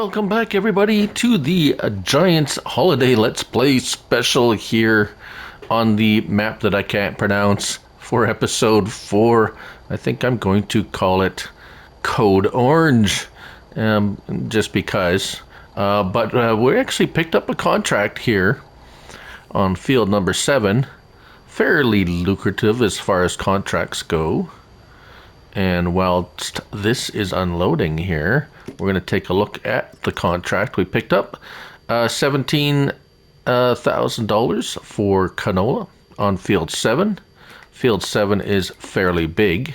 welcome back everybody to the Giants Holiday Let's Play special here on the map that I can't pronounce for episode 4. I think I'm going to call it Code Orange, just because. But we actually picked up a contract here on field number 7. Fairly lucrative as far as contracts go. And whilst this is unloading here, we're going to take a look at the contract we picked up. $17,000 for canola on field 7. Field 7 is fairly big.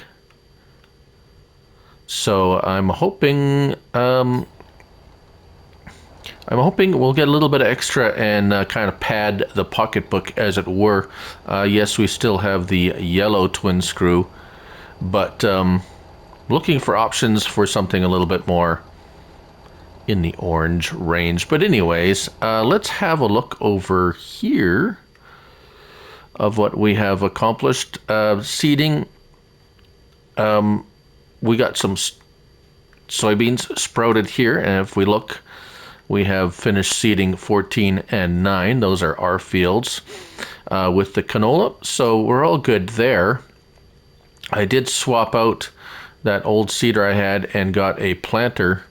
So I'm hoping we'll get a little bit of extra and kind of pad the pocketbook, as it were. Yes, we still have the yellow twin screw, but looking for options for something a little bit more in the orange range. But anyways, let's have a look over here of what we have accomplished. Seeding, we got some soybeans sprouted here, and if we look, we have finished seeding 14 and 9. Those are our fields with the canola, so we're all good there. I did swap out that old seeder I had and got a planter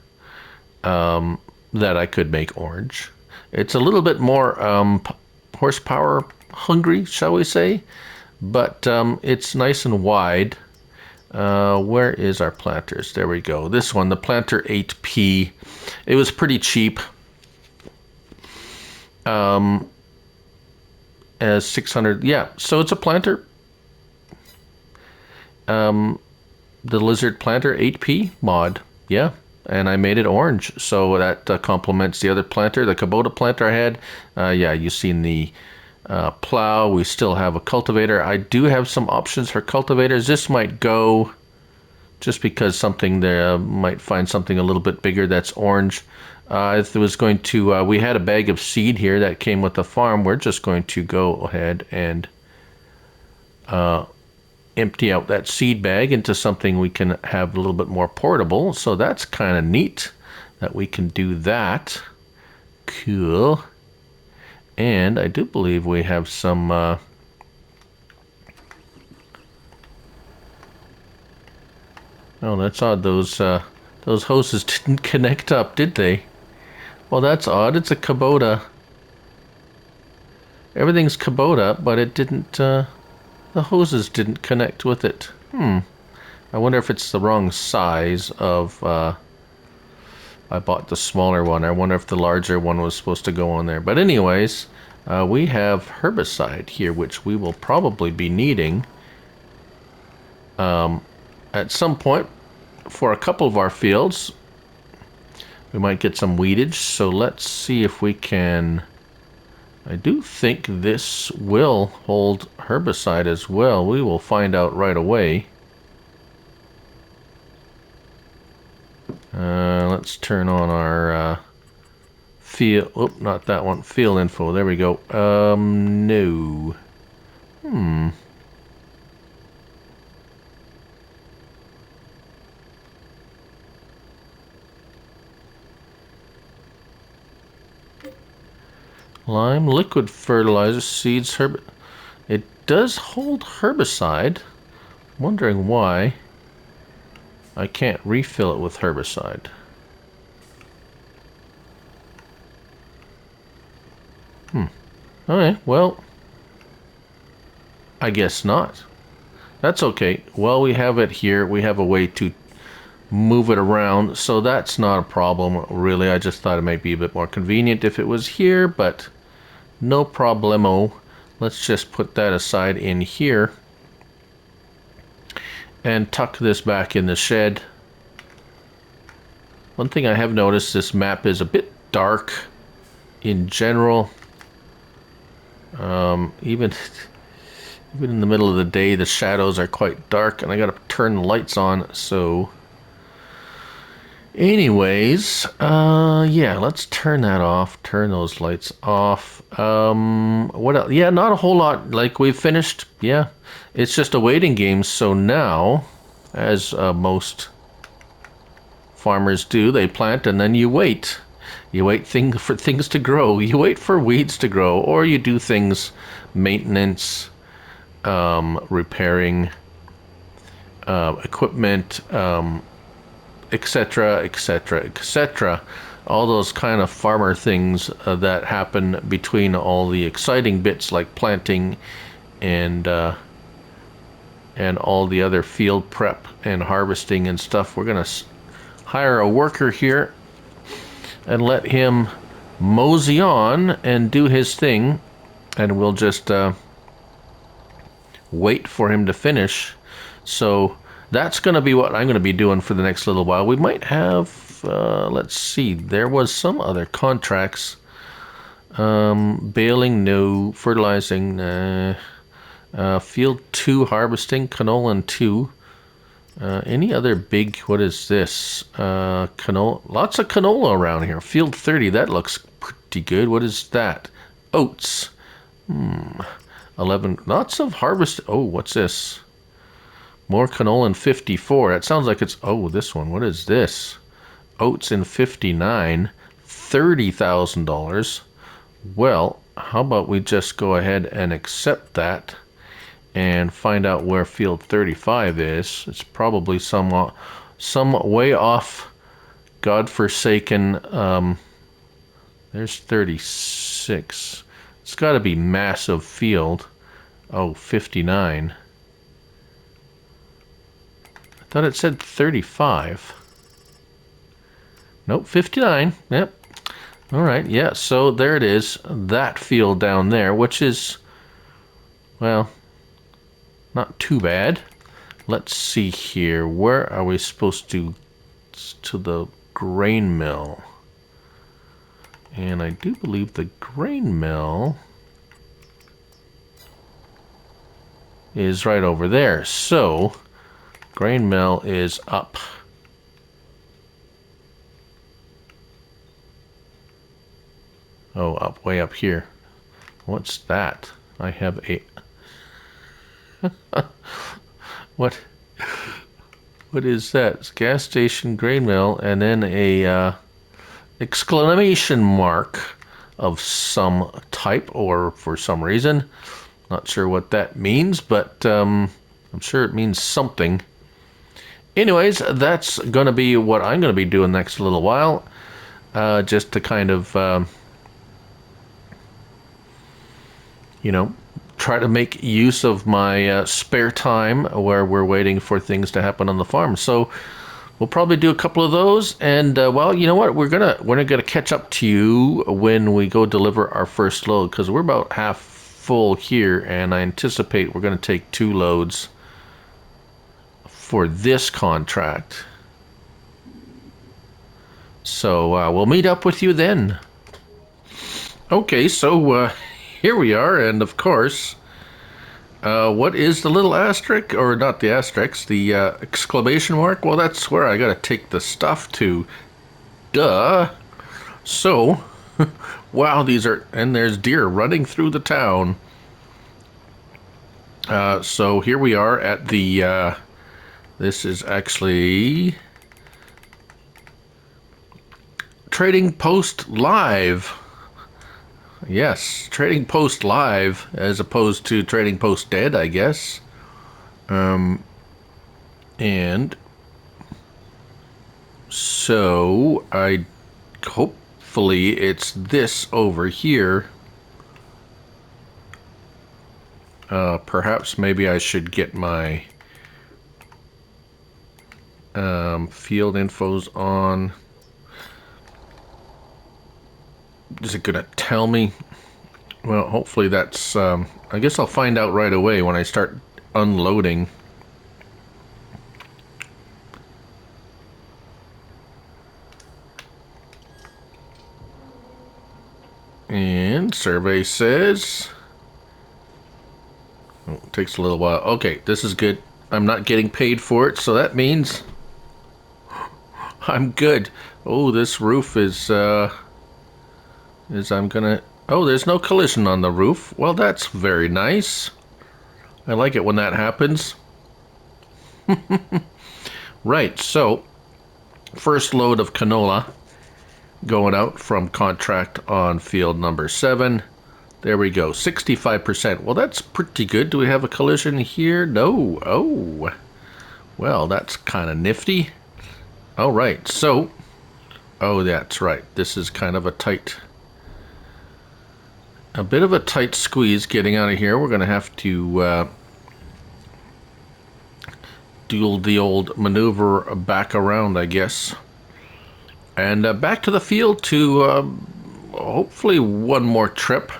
that I could make orange. It's a little bit more horsepower hungry, shall we say, but it's nice and wide. Where is our planters? There we go. This one, the Planter 8P. It was pretty cheap. As 600, yeah, so it's a planter. The Lizard Planter 8P mod, yeah, and I made it orange, so that complements the other planter, the Kubota planter I had. Yeah, you've seen the plow. We still have a cultivator. I do have some options for cultivators. This might go just because something there might find something a little bit bigger that's orange. If it was going to, we had a bag of seed here that came with the farm. We're just going to go ahead and empty out that seed bag into something we can have a little bit more portable. So that's kind of neat that we can do that. Cool. And I do believe we have some oh, that's odd. Those hoses didn't connect up, did they? Well, that's odd. It's a Kubota. Everything's Kubota, but it didn't the hoses didn't connect with it. I wonder if it's the wrong size of... I bought the smaller one. I wonder if the larger one was supposed to go on there. But anyways, we have herbicide here, which we will probably be needing at some point for a couple of our fields. We might get some weedage, so let's see if we can... I do think this will hold herbicide as well. We will find out right away. Let's turn on our field. Oh, not that one. Field info. There we go. No. Lime, liquid fertilizer, seeds, it does hold herbicide. I'm wondering why I can't refill it with herbicide. Alright, well, I guess not. That's okay. Well, we have it here. We have a way to move it around, so that's not a problem, really. I just thought it might be a bit more convenient if it was here, but no problemo. Let's just put that aside in here and tuck this back in the shed. One thing I have noticed, this map is a bit dark in general. Even in the middle of the day, the shadows are quite dark, and I gotta turn the lights on, so... Anyways, yeah, let's turn that off. Turn those lights off. What else? Yeah, not a whole lot. Like, we've finished. Yeah, it's just a waiting game. So now, as most farmers do. They plant and then you wait. You wait for things to grow. You wait for weeds to grow, or you do things, maintenance, repairing equipment, etc., etc., etc. All those kind of farmer things that happen between all the exciting bits like planting and all the other field prep and harvesting and stuff. We're gonna hire a worker here and let him mosey on and do his thing, and we'll just wait for him to finish. So that's going to be what I'm going to be doing for the next little while. We might have, let's see, there was some other contracts. Baling, no. Fertilizing, field 2 harvesting, canola 2. Any other big, what is this? Canola, lots of canola around here. Field 30, that looks pretty good. What is that? Oats. 11, lots of harvest. Oh, what's this? More canola in 54. That sounds like it's, oh, this one. What is this? Oats in 59. $30,000. Well, how about we just go ahead and accept that and find out where field 35 is. It's probably some way off, godforsaken. There's 36. It's got to be massive field. Oh, 59. I thought it said 35. Nope, 59. Yep. All right, yeah, so there it is. That field down there, which is, well, not too bad. Let's see here. Where are we supposed to the grain mill? And I do believe the grain mill is right over there. So, grain mill is up. Oh, up, way up here. What's that? I have a... What is that? It's gas station, grain mill, and then a exclamation mark of some type or for some reason. Not sure what that means, but I'm sure it means something. Anyways, that's going to be what I'm going to be doing next little while. Just to kind of, you know, try to make use of my spare time where we're waiting for things to happen on the farm. So we'll probably do a couple of those, and well, you know what? We're gonna catch up to you when we go deliver our first load, because we're about half full here, and I anticipate we're gonna take 2 loads for this contract. So we'll meet up with you then. Okay, so here we are, and of course, what is the little asterisk, or not the asterisk, the exclamation mark? Well, that's where I gotta take the stuff to. Duh. So, wow, and there's deer running through the town. So here we are at the, this is actually Trading Post Live. Yes, Trading Post Live as opposed to Trading Post Dead, I guess. And so hopefully it's this over here. Perhaps maybe I should get my field infos on. Is it gonna tell me? Well, hopefully that's, I guess I'll find out right away when I start unloading. And survey says, oh, it takes a little while. Okay, this is good. I'm not getting paid for it, so that means I'm good. Oh, this roof is I'm gonna, oh, there's no collision on the roof. Well, that's very nice. I like it when that happens. Right, so First load of canola going out from contract on field number 7. There we go, 65%. Well, that's pretty good. Do we have a collision here? No. Oh, well, that's kind of nifty. All right, so, oh, that's right. This is kind of a bit of a tight squeeze getting out of here. We're going to have to do the old maneuver back around, I guess. And back to the field to hopefully one more trip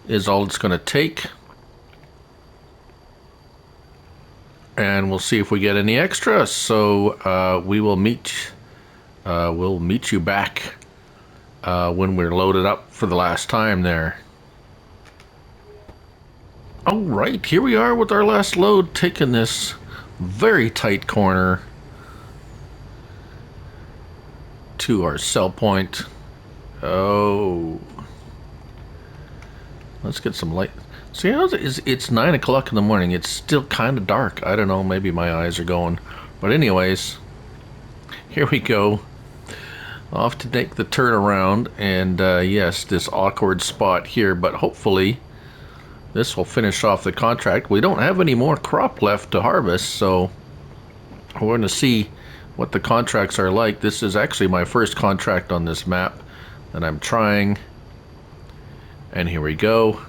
is all it's going to take. And we'll see if we get any extra. So we'll meet you back when we're loaded up for the last time there. All right, here we are with our last load, taking this very tight corner to our sell point. Oh, let's get some light. See, it's 9 o'clock in the morning. It's still kind of dark. I don't know, maybe my eyes are going. But anyways, here we go. Off to make the turnaround. And yes, this awkward spot here, but hopefully this will finish off the contract. We don't have any more crop left to harvest, so we're going to see what the contracts are like. This is actually my first contract on this map that I'm trying. And here we go.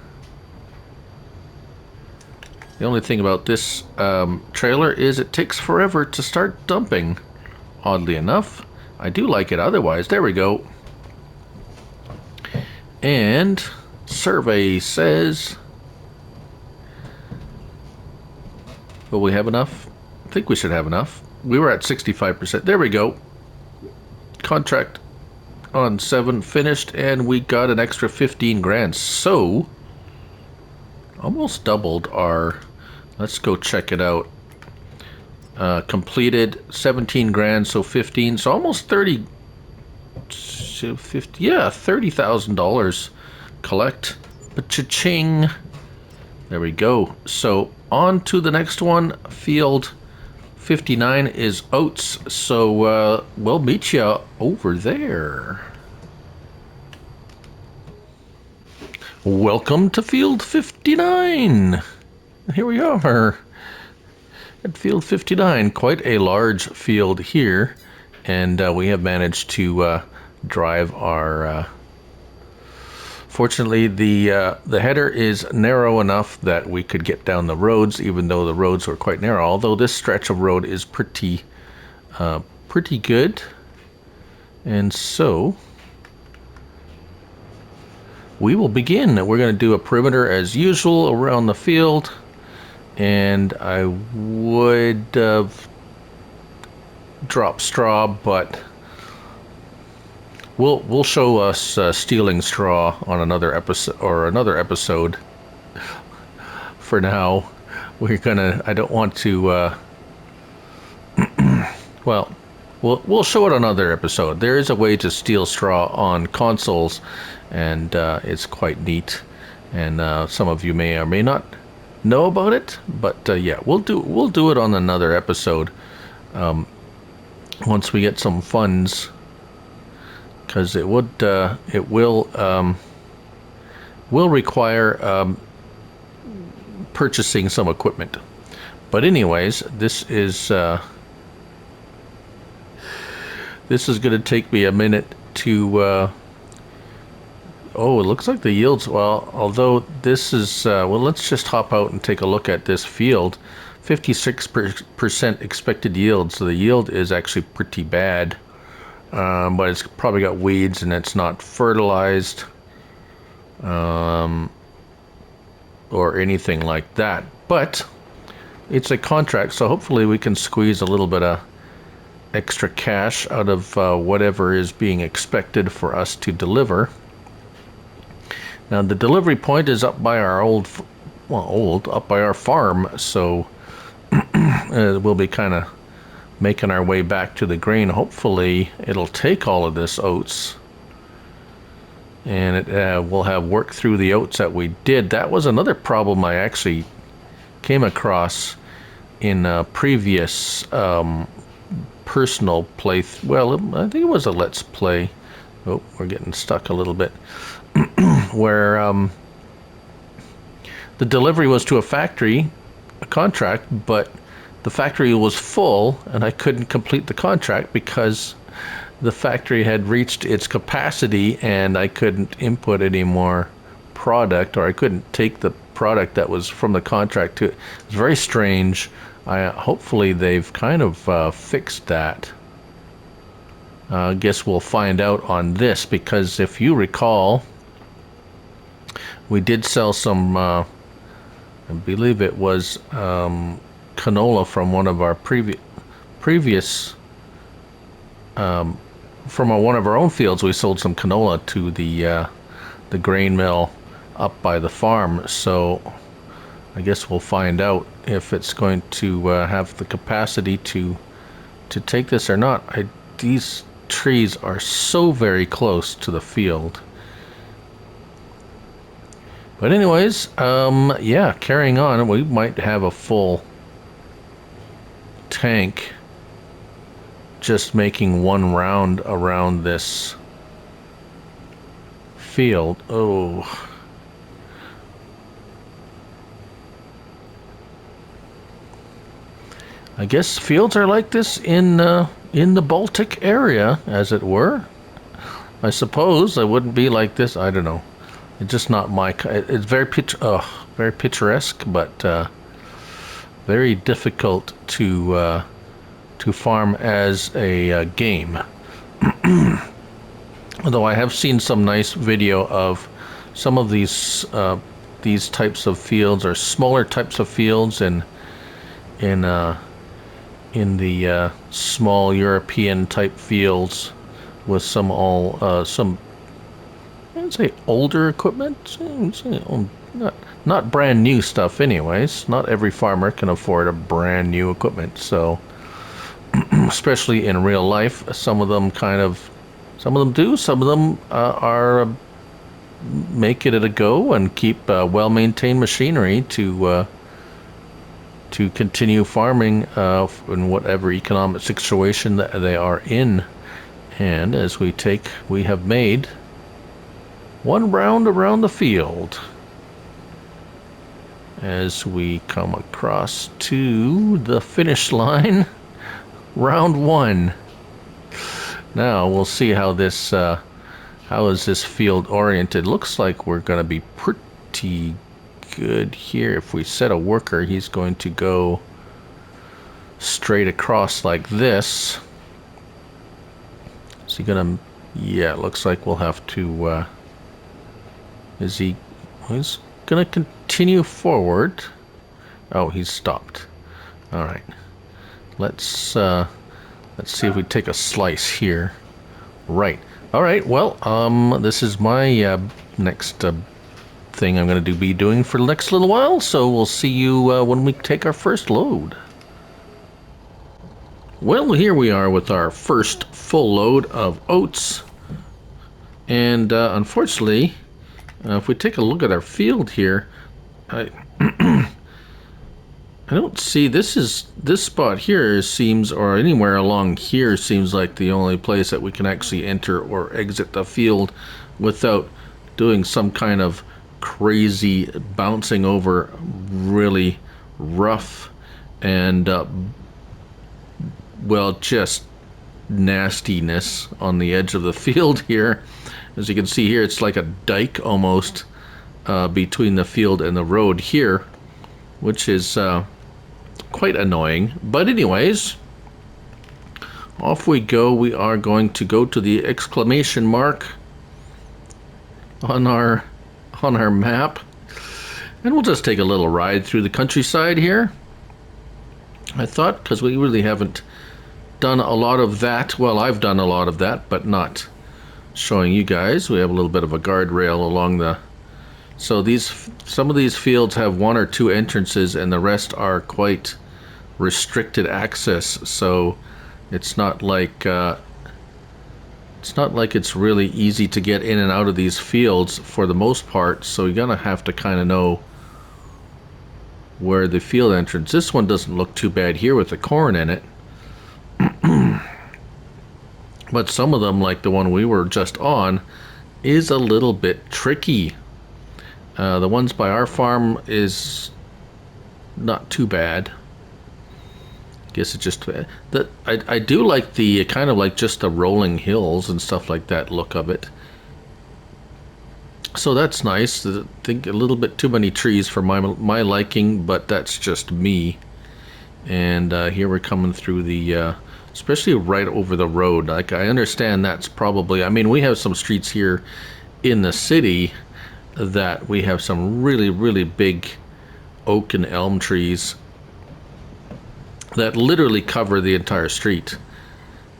The only thing about this trailer is it takes forever to start dumping. Oddly enough, I do like it otherwise. There we go. And survey says, will we have enough? I think we should have enough. We were at 65%. There we go. Contract on 7 finished, and we got an extra 15 grand. So almost doubled our, let's go check it out. Completed 17 grand, so 15, so almost 30, so 50, yeah, $30,000 collect. Cha-ching. There we go. So on to the next one. Field 59 is oats, so we'll meet you over there. Welcome to field 59. Here we are at field 59. Quite a large field here, and we have managed to drive our fortunately the header is narrow enough that we could get down the roads, even though the roads were quite narrow, although this stretch of road is pretty good. And so we will begin. We're going to do a perimeter as usual around the field, and I would drop straw, but we'll show us stealing straw on another episode. For now, I don't want to. Well, we'll show it on another episode. There is a way to steal straw on consoles, and it's quite neat. And some of you may or may not know about it, but yeah, we'll do it on another episode once we get some funds, because it will require purchasing some equipment. But anyways, this is going to take me a minute to oh, it looks like the yields, well, although this is well, let's just hop out and take a look at this field. 56% expected yield, so the yield is actually pretty bad, but it's probably got weeds and it's not fertilized or anything like that. But it's a contract, so hopefully we can squeeze a little bit of extra cash out of whatever is being expected for us to deliver. Now the delivery point is up by our up by our farm, so we'll be kind of making our way back to the grain. Hopefully it'll take all of this oats, and we'll have worked through the oats that we did. That was another problem I actually came across in previous personal play. Well, I think it was a Let's Play. Oh, we're getting stuck a little bit. Where the delivery was to a factory, a contract, but the factory was full and I couldn't complete the contract because the factory had reached its capacity and I couldn't input any more product, or I couldn't take the product that was from the contract to it. It's very strange. Hopefully they've kind of fixed that. I guess we'll find out on this, because if you recall, we did sell some, I believe it was canola from one of our previous from one of our own fields. We sold some canola to the grain mill up by the farm. So I guess we'll find out if it's going to have the capacity to take this or not. These trees are so very close to the field. But anyways, yeah, carrying on, we might have a full tank just making one round around this field. Oh. I guess fields are like this in the Baltic area, as it were. I suppose I wouldn't be like this. I don't know. It's just not my. It's very picturesque, but very difficult to farm as a game. Although I have seen some nice video of some of these types of fields, or smaller types of fields, in the small European type fields with some I'd say older equipment, not brand new stuff anyways. Not every farmer can afford a brand new equipment, so especially in real life, some of them do, some of them are make it a go and keep well-maintained machinery to continue farming in whatever economic situation that they are in. And as we have made one round around the field as we come across to the finish line. Round one. Now we'll see how this how is this field oriented. Looks like we're going to be pretty good here. If we set a worker, he's going to go straight across like this. Is he gonna? Yeah, it looks like we'll have to he's gonna continue forward. Oh, he's stopped. All right, let's see if we take a slice here. Right. All right, well, this is my next thing I'm going to be doing for the next little while, so we'll see you when we take our first load. Well, here we are with our first full load of oats, and unfortunately, if we take a look at our field here, I don't see, this spot here seems, or anywhere along here seems like the only place that we can actually enter or exit the field without doing some kind of crazy bouncing over really rough and well, just nastiness on the edge of the field here. As you can see here, it's like a dike almost between the field and the road here, which is quite annoying. But anyways, off we go. We are going to go to the exclamation mark on our map, and we'll just take a little ride through the countryside here. I thought, because we really haven't done a lot of that. Well, I've done a lot of that, but not showing you guys. We have a little bit of a guardrail along the. So some of these fields have one or two entrances, and the rest are quite restricted access. So it's not like it's really easy to get in and out of these fields for the most part. So you're gonna have to kind of know where the field entrance. This one doesn't look too bad here with the corn in it. But some of them, like the one we were just on, is a little bit tricky. The ones by our farm is not too bad. Guess it's just that I do like the kind of like just the rolling hills and stuff like that look of it. So that's nice. I think a little bit too many trees for my liking, but that's just me. And here we're coming through the especially right over the road. Like, I understand that's probably, I mean, we have some streets here in the city that we have some really, really big oak and elm trees that literally cover the entire street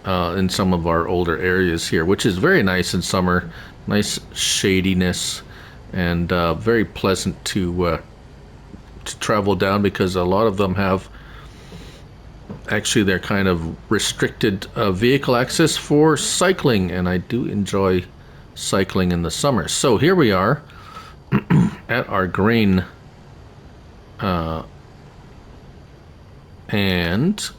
in some of our older areas here, which is very nice in summer. Nice shadiness, and very pleasant to travel down, because a lot of them have, actually they're kind of restricted vehicle access for cycling, and I do enjoy cycling in the summer. So here we are at our grain and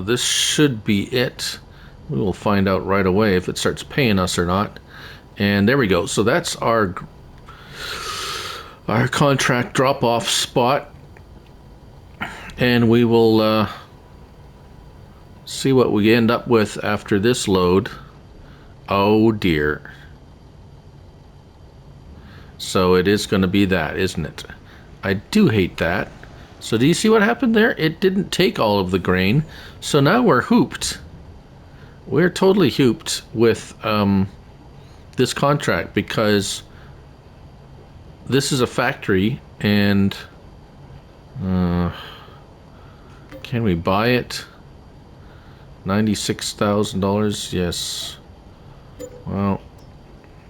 this should be it. We will find out right away if it starts paying us or not. And there we go. So that's our contract drop-off spot. And we will see what we end up with after this load. Oh dear. So it is going to be that, isn't it? I do hate that. So do you see what happened there? It didn't take all of the grain. So now we're hooped. We're totally hooped with this contract, because this is a factory, and can we buy it? $96,000, yes. Well,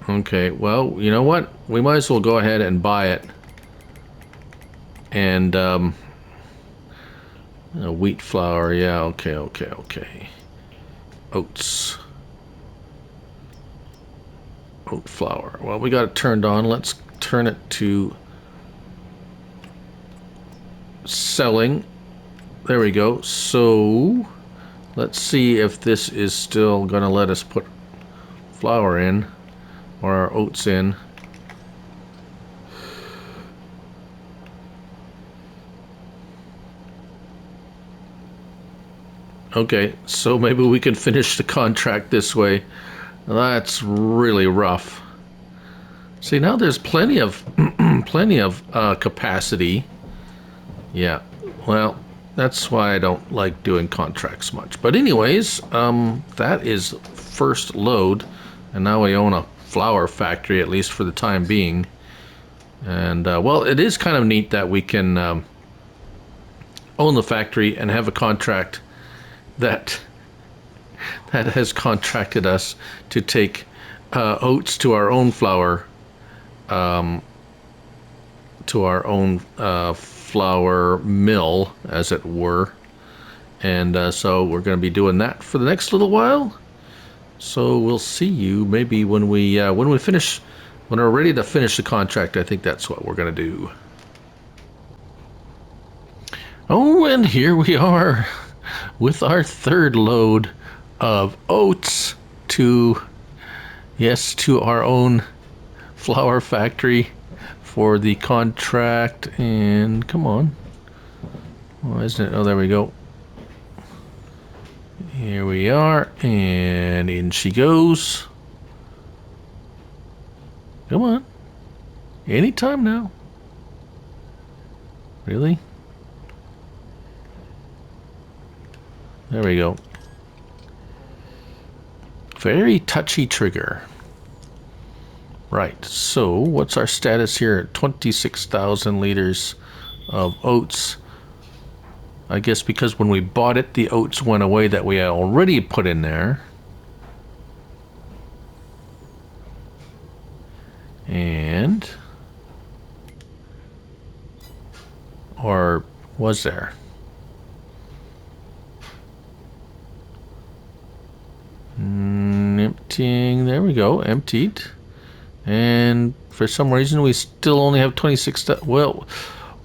okay, well, you know what? We might as well go ahead and buy it. And wheat flour, yeah, okay. Oats. Oat flour. Well, we got it turned on. Let's turn it to selling. There we go. So let's see if this is still going to let us put flour in, or our oats in. Okay, so maybe we can finish the contract this way. That's really rough. See, now there's plenty of capacity. Yeah, well, that's why I don't like doing contracts much. But anyways, that is first load, and now we own a flour factory, at least for the time being. And well, it is kind of neat that we can own the factory and have a contract that has contracted us to take oats to our own flour, flour mill, as it were. And so we're going to be doing that for the next little while. So we'll see you maybe when we're ready to finish the contract. I think that's what we're going to do. Oh, and here we are with our third load of oats to our own flour factory for the contract. And come on, why isn't it? Oh, there we go. Here we are, and in she goes. Come on, anytime now. Really? There we go. Very touchy trigger. Right, so what's our status here? 26,000 liters of oats. I guess because when we bought it, the oats went away that we had already put in there. And... or was there? Emptying, there we go, emptied. And for some reason we still only have 26, well,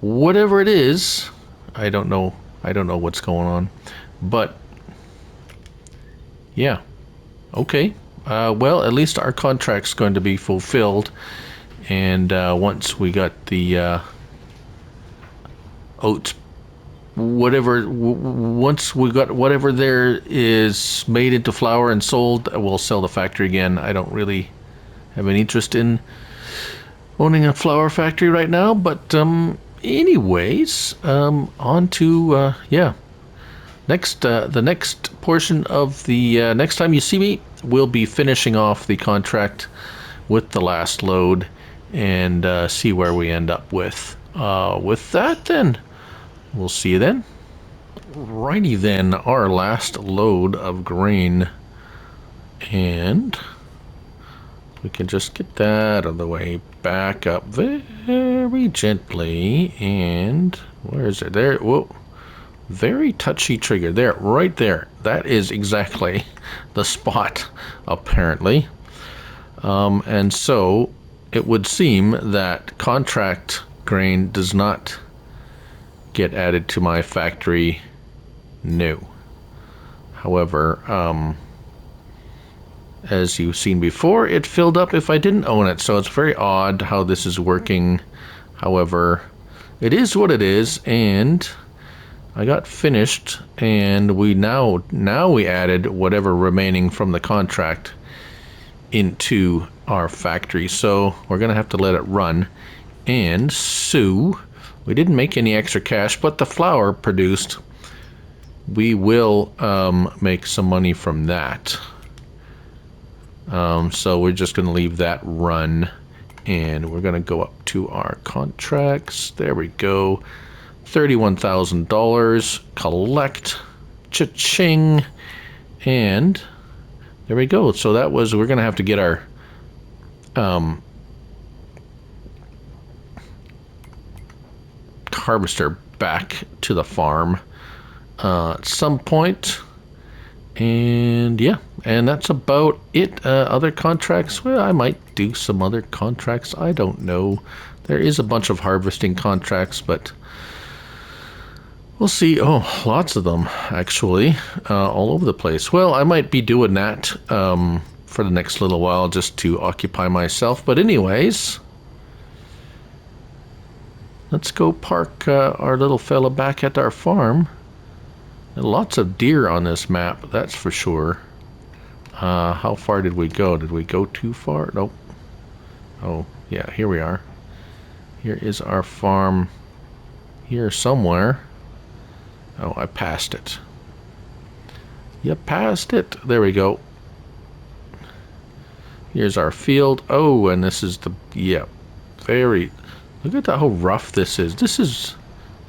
whatever it is, I don't know what's going on. But Yeah. Okay. Well, at least our contract's going to be fulfilled. And once we got the oats, once we got whatever there is made into flour and sold, we'll sell the factory again. I don't really have an interest in owning a flour factory right now, but anyways, on to yeah. The next portion of the next time you see me, we'll be finishing off the contract with the last load and see where we end up with. With that, then, we'll see you then. Righty then, our last load of grain, and we can just get that out of the way. Back up very gently, and where is it? There. Whoa. Very touchy trigger there, right there. That is exactly the spot, apparently. And so it would seem that contract grain does not get added to my factory. No. However, as you've seen before, it filled up if I didn't own it. So it's very odd how this is working. However, it is what it is, and I got finished, and we now we added whatever remaining from the contract into our factory. So we're gonna have to let it run. And so we didn't make any extra cash, but the flour produced, we will make some money from that. So we're just gonna leave that run, and we're gonna go up to our contracts. There we go. $31,000, collect, cha-ching, and there we go. So that was, we're gonna have to get our harvester back to the farm at some point. And yeah, and that's about it. Other contracts, well, I might do some other contracts, I don't know. There is a bunch of harvesting contracts, but we'll see. Oh, lots of them, actually, all over the place. Well, I might be doing that for the next little while just to occupy myself. But anyways, let's go park our little fella back at our farm. Lots of deer on this map, that's for sure. How far did we go? Did we go too far? Nope. Oh, yeah, here we are. Here is our farm here somewhere. Oh, I passed it. You passed it. There we go. Here's our field. Oh, and this is the, yeah, very, look at how rough this is. This is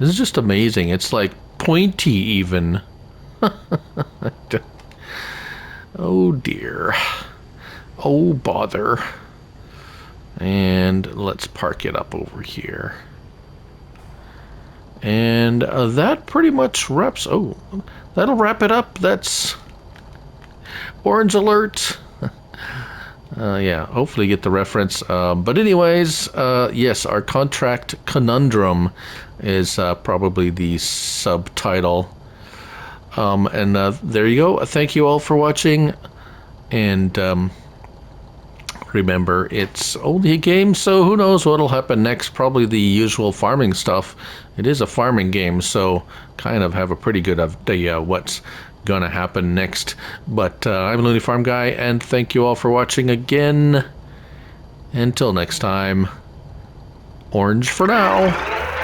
just amazing. It's like pointy even. Oh dear. Oh bother. And let's park it up over here. And that pretty much wraps, oh, that'll wrap it up. That's orange alert. Yeah, hopefully you get the reference. But anyways, yes, our contract Conundrum is probably the subtitle. And there you go. Thank you all for watching. And remember, it's only a game, so who knows what'll happen next. Probably the usual farming stuff. It is a farming game, so kind of have a pretty good idea what's gonna happen next. But I'm Looney Farm Guy, and thank you all for watching again. Until next time, orange for now.